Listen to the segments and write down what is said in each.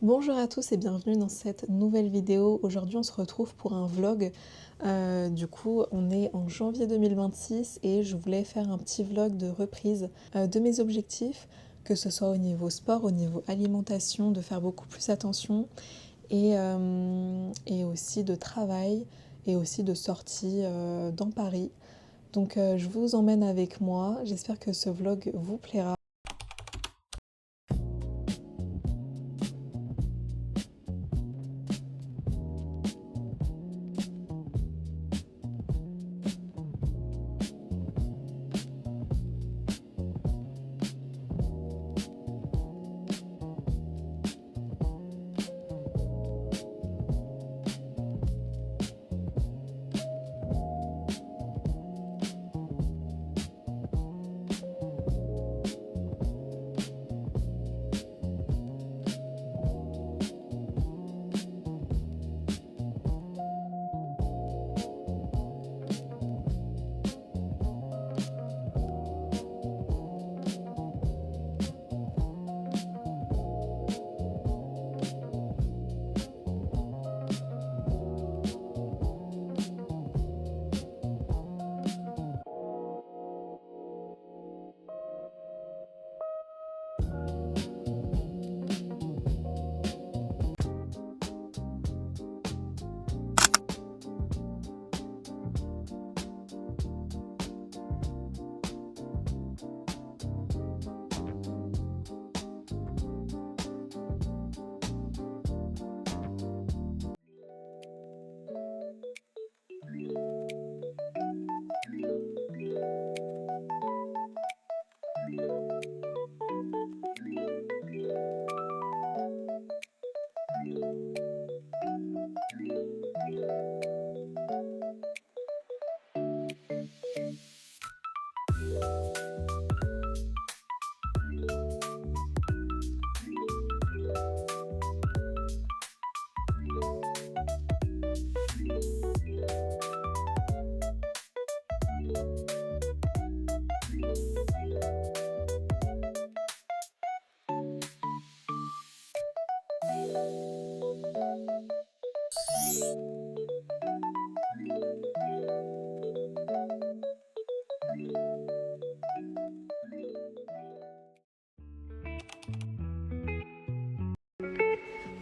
Bonjour à tous et bienvenue dans cette nouvelle vidéo. Aujourd'hui on se retrouve pour un vlog. Du coup on est en janvier 2026 et je voulais faire un petit vlog de reprise de mes objectifs, que ce soit au niveau sport, au niveau alimentation, de faire beaucoup plus attention et aussi de travail et aussi de sortie dans Paris. Donc je vous emmène avec moi, j'espère que ce vlog vous plaira.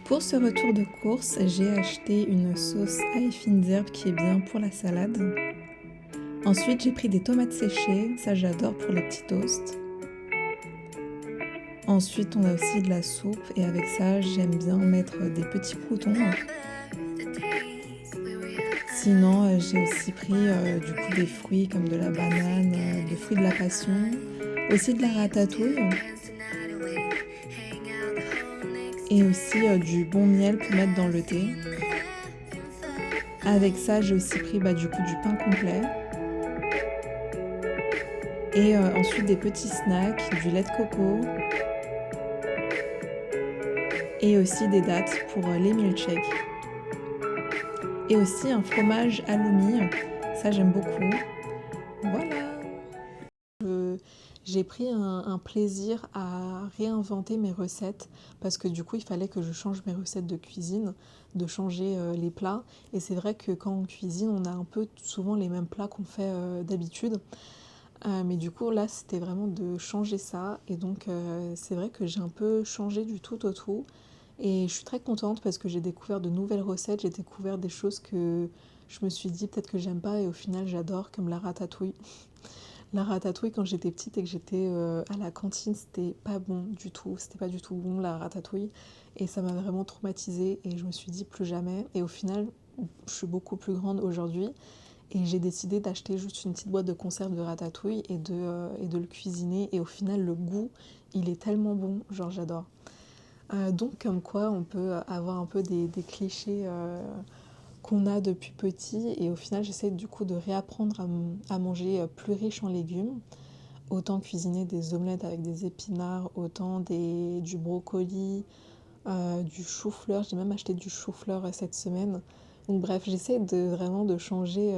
Pour ce retour de course, j'ai acheté une sauce ail fines herbes qui est bien pour la salade. Ensuite, j'ai pris des tomates séchées, ça j'adore pour les petits toasts. Ensuite, on a aussi de la soupe et avec ça, j'aime bien mettre des petits croûtons. Sinon, j'ai aussi pris du coup des fruits comme de la banane, des fruits de la passion, aussi de la ratatouille. Et aussi du bon miel pour mettre dans le thé. Avec ça, j'ai aussi pris du coup du pain complet. Et ensuite des petits snacks, du lait de coco. Et aussi des dattes pour les milkshakes. Et aussi un fromage halloumi, ça j'aime beaucoup. Voilà. J'ai pris un plaisir à réinventer mes recettes parce que du coup il fallait que je change mes recettes de cuisine, de changer les plats. Et c'est vrai que quand on cuisine, on a un peu souvent les mêmes plats qu'on fait d'habitude. Mais du coup là c'était vraiment de changer ça. Et donc c'est vrai que j'ai un peu changé du tout au tout. Et je suis très contente parce que j'ai découvert de nouvelles recettes, j'ai découvert des choses que je me suis dit peut-être que j'aime pas et au final j'adore, comme la ratatouille. La ratatouille, quand j'étais petite et que j'étais à la cantine, c'était pas bon du tout. C'était pas du tout bon la ratatouille. Et ça m'a vraiment traumatisée et je me suis dit plus jamais. Et au final, je suis beaucoup plus grande aujourd'hui et j'ai décidé d'acheter juste une petite boîte de conserve de ratatouille et de le cuisiner. Et au final, le goût, il est tellement bon. Genre, j'adore. Donc, comme quoi, on peut avoir un peu des clichés qu'on a depuis petit. Et au final, j'essaie du coup de réapprendre à manger plus riche en légumes. Autant cuisiner des omelettes avec des épinards, autant du brocoli, du chou-fleur. J'ai même acheté du chou-fleur cette semaine. Donc bref, j'essaie vraiment de changer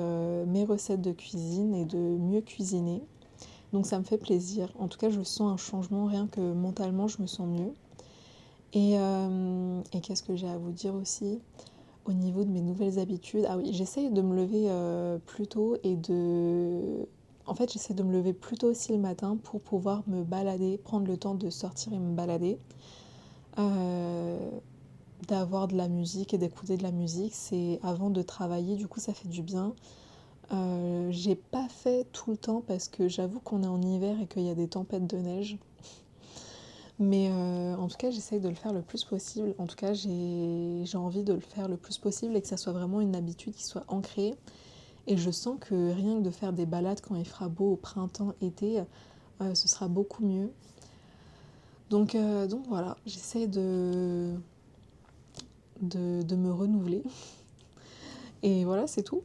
mes recettes de cuisine et de mieux cuisiner. Donc ça me fait plaisir. En tout cas, je sens un changement, rien que mentalement, je me sens mieux. Et qu'est-ce que j'ai à vous dire aussi? Au niveau de mes nouvelles habitudes, ah oui, j'essaye de me lever plus tôt En fait, j'essaie de me lever plus tôt aussi le matin pour pouvoir me balader, prendre le temps de sortir et me balader. Euh, D'avoir de la musique et d'écouter de la musique, c'est avant de travailler, du coup ça fait du bien. J'ai pas fait tout le temps parce que j'avoue qu'on est en hiver et qu'il y a des tempêtes de neige. Mais en tout cas, j'essaye de le faire le plus possible. En tout cas, j'ai envie de le faire le plus possible et que ça soit vraiment une habitude qui soit ancrée. Et je sens que rien que de faire des balades quand il fera beau au printemps, été, ce sera beaucoup mieux. Donc voilà, j'essaie de me renouveler. Et voilà, c'est tout.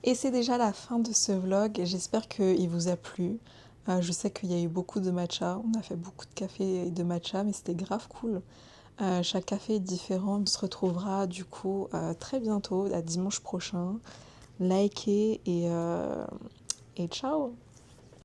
Et c'est déjà la fin de ce vlog. J'espère qu'il vous a plu. Je sais qu'il y a eu beaucoup de matcha. On a fait beaucoup de café et de matcha, mais c'était grave cool. Chaque café est différent. On se retrouvera du coup très bientôt, à dimanche prochain. Likez et ciao!